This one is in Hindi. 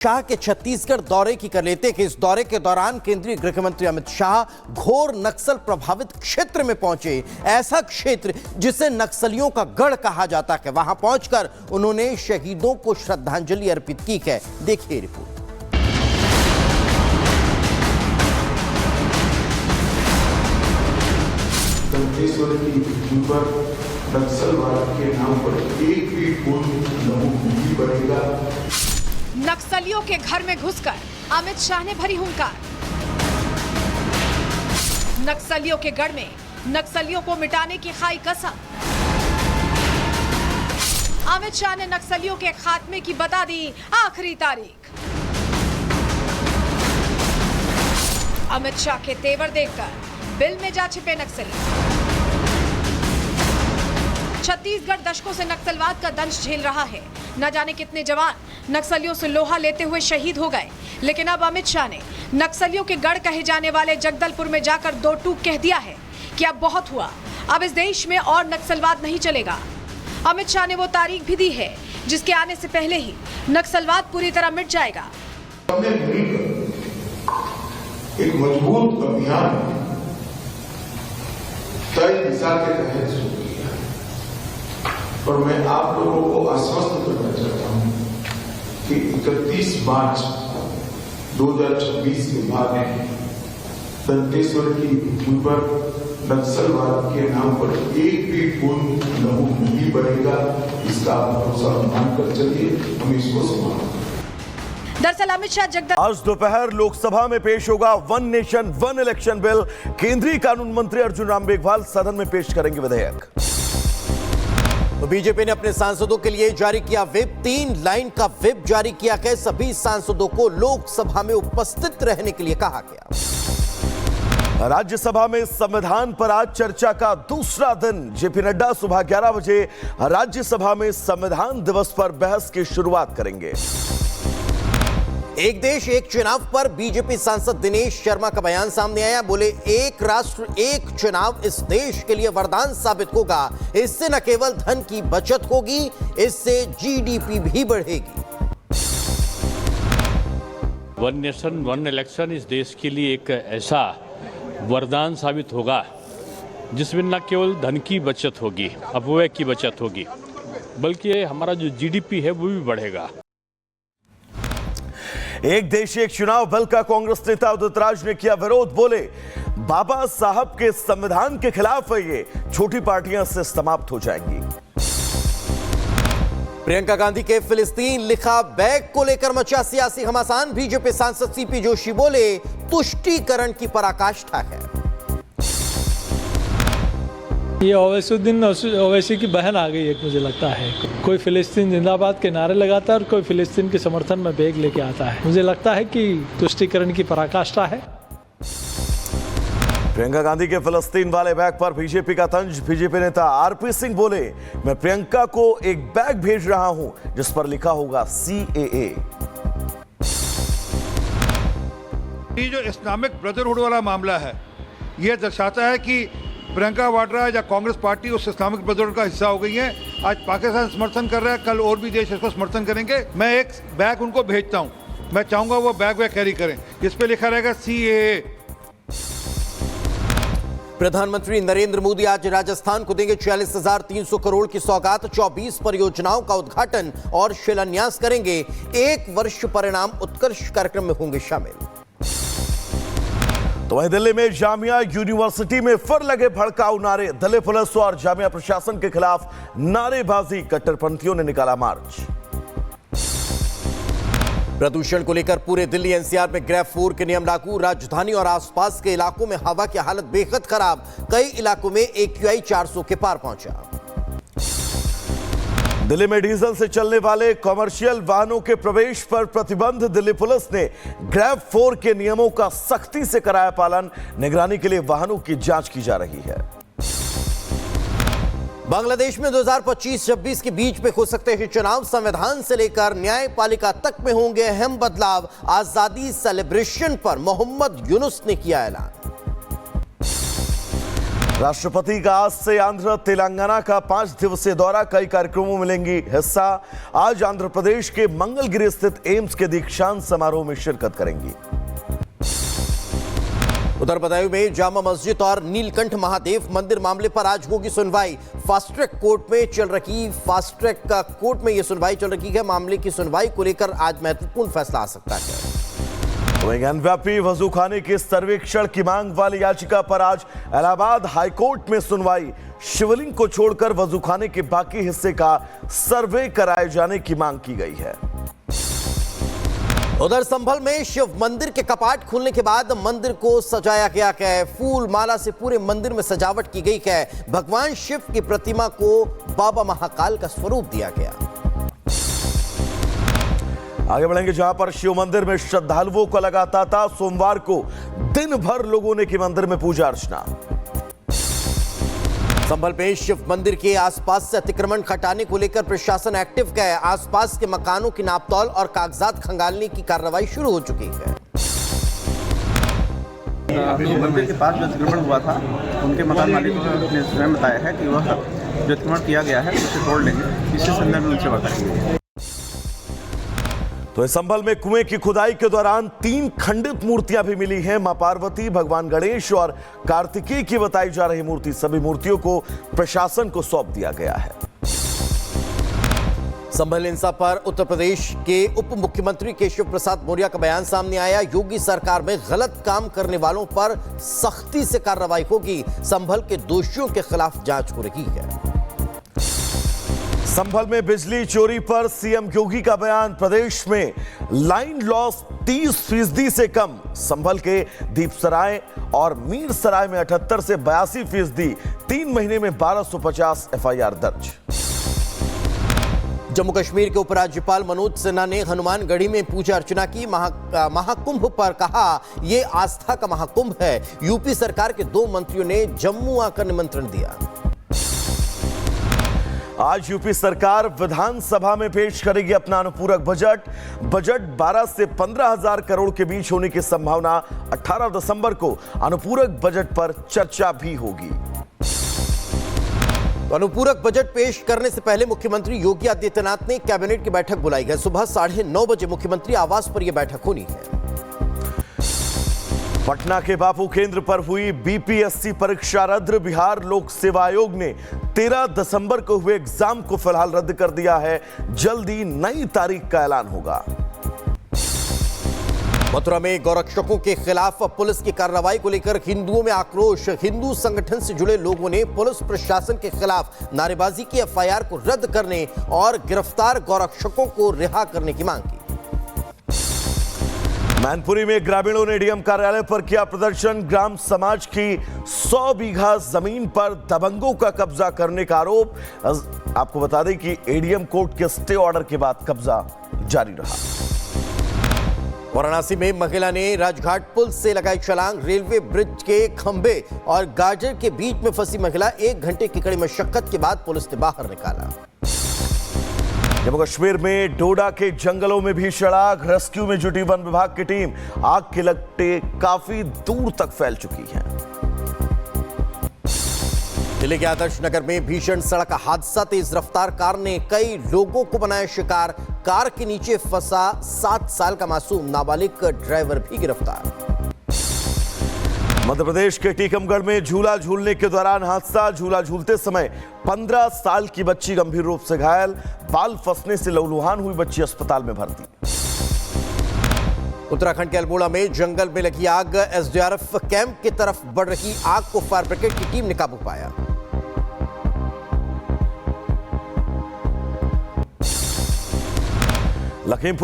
शाह के छत्तीसगढ़ दौरे की कर लेते कि इस दौरे के दौरान केंद्रीय गृह मंत्री अमित शाह घोर नक्सल प्रभावित क्षेत्र में पहुंचे। ऐसा क्षेत्र जिसे नक्सलियों का गढ़ कहा जाता है, वहां पहुंचकर उन्होंने शहीदों को श्रद्धांजलि अर्पित की है। देखिए रिपोर्ट। दंतेश्वर की पृथ्वी पर नक्सलवाद के नाम पर एक भी खून नहीं बनेगा। नक्सलियों के घर में घुसकर अमित शाह ने भरी हुंकार। नक्सलियों के गढ़ में नक्सलियों को मिटाने की खाई कसम। अमित शाह ने नक्सलियों के खात्मे की बता दी आखिरी तारीख। अमित शाह के तेवर देखकर बिल में जा छिपे नक्सली। छत्तीसगढ़ दशकों से नक्सलवाद का दंश झेल रहा है। न जाने कितने जवान नक्सलियों से लोहा लेते हुए शहीद हो गए, लेकिन अब अमित शाह ने नक्सलियों के गढ़ कहे जाने वाले जगदलपुर में जाकर दो टूक कह दिया है कि अब बहुत हुआ, अब इस देश में और नक्सलवाद नहीं चलेगा। अमित शाह ने वो तारीख भी दी है जिसके आने से पहले ही नक्सलवाद पूरी तरह मिट जाएगा। एक मजबूत अभियान तय दिशा के तहत शुरू किया और मैं आप लोगों को आश्वस्त करना चाहता हूं कि 31 मार्च 2026 के बाद दंतेश्वर की पृथ्वी पर नक्सलवाद के नाम पर एक भी खून नहीं बनेगा। इसका आप भरोसा मानकर चलिए, हम इसको संभालेंगे। दरअसल अमित शाह आज दोपहर लोकसभा में पेश होगा one nation one election bill. केंद्रीय कानून मंत्री अर्जुन राम मेघवाल सदन में पेश करेंगे विधेयक। तो बीजेपी ने अपने सांसदों के लिए जारी किया व्हिप। 3 लाइन का व्हिप जारी किया गया। सभी सांसदों को लोकसभा में उपस्थित रहने के लिए कहा गया। राज्यसभा में संविधान पर आज चर्चा का दूसरा दिन। जेपी नड्डा सुबह 11 बजे राज्यसभा में संविधान दिवस पर बहस की शुरुआत करेंगे। एक देश एक चुनाव पर बीजेपी सांसद दिनेश शर्मा का बयान सामने आया। बोले, एक राष्ट्र एक चुनाव इस देश के लिए वरदान साबित होगा। इससे न केवल धन की बचत होगी, इससे जीडीपी भी बढ़ेगी। वन नेशन वन इलेक्शन इस देश के लिए एक ऐसा वरदान साबित होगा जिसमें न केवल धन की बचत होगी, अपव्यय की बचत होगी, बल्कि हमारा जो जीडीपी है वो भी बढ़ेगा। एक देश एक चुनाव बिल का कांग्रेस नेता उदित राज ने किया विरोध। बोले, बाबा साहब के संविधान के खिलाफ है ये, छोटी पार्टियां से समाप्त हो जाएंगी। प्रियंका गांधी के फिलिस्तीन लिखा बैग को लेकर मचा सियासी घमासान। बीजेपी सांसद सीपी जोशी बोले, तुष्टीकरण की पराकाष्ठा है। ये ओवैसीउद्दीन ओवैसी की बहन आ गई एक, मुझे लगता है। कोई फिलिस्तीन जिंदाबाद के नारे लगाता है और कोई फिलिस्तीन के समर्थन में बैग लेके आता है। मुझे लगता है कि तुष्टीकरण की पराकाष्ठा है। प्रियंका गांधी के फिलिस्तीन वाले बैग पर बीजेपी का तंज। बीजेपी नेता आरपी सिंह बोले, मैं प्रियंका को एक बैग भेज रहा हूं जिस पर लिखा होगा CAA। ये जो इस्लामिक ब्रदरहुड वाला मामला है, यह दर्शाता है कि प्रियंका वाड्रा या कांग्रेस पार्टी उस इस्लामिक ब्रदरहुड का हिस्सा हो गई है। आज पाकिस्तान समर्थन कर रहा है, कल और भी देश इसको समर्थन करेंगे। मैं एक बैग उनको भेजता हूं, मैं चाहूंगा वो बैग कैरी करें, इस पे लिखा रहेगा CAA। प्रधानमंत्री नरेंद्र मोदी आज राजस्थान को देंगे 46,300 करोड़ की सौगात। 24 परियोजनाओं का उद्घाटन और शिलान्यास करेंगे। 1 वर्ष परिणाम उत्कर्ष कार्यक्रम में होंगे शामिल। तो वहीं दिल्ली में जामिया यूनिवर्सिटी में फिर लगे भड़काऊ नारे। दिल्ली पुलिस और जामिया प्रशासन के खिलाफ नारेबाजी। कट्टरपंथियों ने निकाला मार्च। प्रदूषण को लेकर पूरे दिल्ली NCR में ग्रेफ 4 के नियम लागू। राजधानी और आसपास के इलाकों में हवा की हालत बेहद खराब। कई इलाकों में AQI 400 के पार पहुंचा। दिल्ली में डीजल से चलने वाले कमर्शियल वाहनों के प्रवेश पर प्रतिबंध। दिल्ली पुलिस ने ग्रेफ 4 के नियमों का सख्ती से कराया पालन। निगरानी के लिए वाहनों की जांच की जा रही है। बांग्लादेश में 2025-26 के बीच में हो सकते हैं चुनाव। संविधान से लेकर न्यायपालिका तक में होंगे अहम बदलाव। आजादी सेलिब्रेशन पर मोहम्मद यूनुस ने किया ऐलान। राष्ट्रपति का आज से आंध्र तेलंगाना का 5 दिवसीय दौरा, कई कार्यक्रमों में लेंगी हिस्सा। आज आंध्र प्रदेश के मंगलगिरी स्थित एम्स के दीक्षांत समारोह में शिरकत करेंगी। उधर बदायूं में जामा मस्जिद और नीलकंठ महादेव मंदिर मामले पर आज होगी सुनवाई। फास्ट ट्रैक कोर्ट में चल रही है। मामले की सुनवाई को लेकर आज महत्वपूर्ण फैसला आ सकता है। ज्ञानव्यापी वजूखाने के सर्वेक्षण की मांग वाली याचिका पर आज इलाहाबाद हाईकोर्ट में सुनवाई। शिवलिंग को छोड़कर वजूखाने के बाकी हिस्से का सर्वे कराए जाने की मांग की गई है। उधर संभल में शिव मंदिर के कपाट खुलने के बाद मंदिर को सजाया गया है। फूल माला से पूरे मंदिर में सजावट की गई है। भगवान शिव की प्रतिमा को बाबा महाकाल का स्वरूप दिया गया। आगे बढ़ेंगे, जहां पर शिव मंदिर में श्रद्धालुओं का लगा तांता। सोमवार को दिन भर लोगों ने की मंदिर में पूजा अर्चना। संभल में शिव मंदिर के आसपास से अतिक्रमण हटाने को लेकर प्रशासन एक्टिव है। आसपास के मकानों की नापतोल और कागजात खंगालने की कार्रवाई शुरू हो चुकी है। मंदिर के पास जो अतिक्रमण हुआ था, उनके मकान मालिक ने स्वयं बताया है कि वह जो अतिक्रमण किया गया है उसे तोड़ लेंगे। इसी संदर्भ में उनसे बताएंगे। तो इस संभल में कुएं की खुदाई के दौरान 3 खंडित मूर्तियां भी मिली हैं। मां पार्वती, भगवान गणेश और कार्तिकेय की बताई जा रही मूर्ति, सभी मूर्तियों को प्रशासन को सौंप दिया गया है। संभल हिंसा पर उत्तर प्रदेश के उप मुख्यमंत्री केशव प्रसाद मौर्य का बयान सामने आया। योगी सरकार में गलत काम करने वालों पर सख्ती से कार्रवाई होगी। संभल के दोषियों के खिलाफ जांच हो रही है। संभल में बिजली चोरी पर सीएम योगी का बयान। प्रदेश में लाइन लॉस 30% से कम। संभल के दीपसराय और मीरसराय में 78 से 82%। 3 महीने में 1250 एफआईआर दर्ज। जम्मू कश्मीर के उपराज्यपाल मनोज सिन्हा ने हनुमानगढ़ी में पूजा अर्चना की। महाकुंभ पर कहा, यह आस्था का महाकुंभ है। यूपी सरकार के 2 मंत्रियों ने जम्मू आकर निमंत्रण दिया। आज यूपी सरकार विधानसभा में पेश करेगी अपना अनुपूरक बजट 12 से 15 हजार करोड़ के बीच होने की संभावना। 18 दिसंबर को अनुपूरक बजट पर चर्चा भी होगी। अनुपूरक बजट पेश करने से पहले मुख्यमंत्री योगी आदित्यनाथ ने कैबिनेट की बैठक बुलाई है। सुबह 9:30 बजे मुख्यमंत्री आवास पर यह बैठक होनी है। पटना के बापू केंद्र पर हुई बीपीएससी परीक्षा रद्द। बिहार लोक सेवा आयोग ने 13 दिसंबर को हुए एग्जाम को फिलहाल रद्द कर दिया है। जल्दी नई तारीख का ऐलान होगा। मथुरा में गौरक्षकों के खिलाफ पुलिस की कार्रवाई को लेकर हिंदुओं में आक्रोश। हिंदू संगठन से जुड़े लोगों ने पुलिस प्रशासन के खिलाफ नारेबाजी की एफआईआर को रद्द करने और गिरफ्तार गौरक्षकों को रिहा करने की मांग की। मैनपुरी में ग्रामीणों ने डीएम कार्यालय पर किया प्रदर्शन। ग्राम समाज की 100 बीघा जमीन पर दबंगों का कब्जा करने का आरोप। आपको बता दें कि एडीएम कोर्ट के स्टे ऑर्डर के बाद कब्जा जारी रहा। वाराणसी में महिला ने राजघाट पुल से लगाई छलांग। रेलवे ब्रिज के खंभे और गाजर के बीच में फंसी महिला 1 घंटे की कड़ी मशक्कत के बाद पुलिस ने बाहर निकाला। जम्मू कश्मीर में डोडा के जंगलों में भीषण आग। रेस्क्यू में जुटी वन विभाग की टीम। आग की लपटें काफी दूर तक फैल चुकी हैं। जिले के आदर्श नगर में भीषण सड़क हादसा। तेज रफ्तार कार ने कई लोगों को बनाया शिकार। कार के नीचे फंसा 7 साल का मासूम। नाबालिग ड्राइवर भी गिरफ्तार। मध्य प्रदेश के टीकमगढ़ में झूला झूलने के दौरान हादसा। झूला झूलते समय 15 साल की बच्ची गंभीर रूप से घायल। बाल फंसने से लहूलुहान हुई बच्ची अस्पताल में भर्ती। उत्तराखंड के अल्मोड़ा में जंगल में लगी आग। एसडीआरएफ कैंप की तरफ बढ़ रही आग को फायर ब्रिगेड की टीम ने काबू पाया। लखीमपुर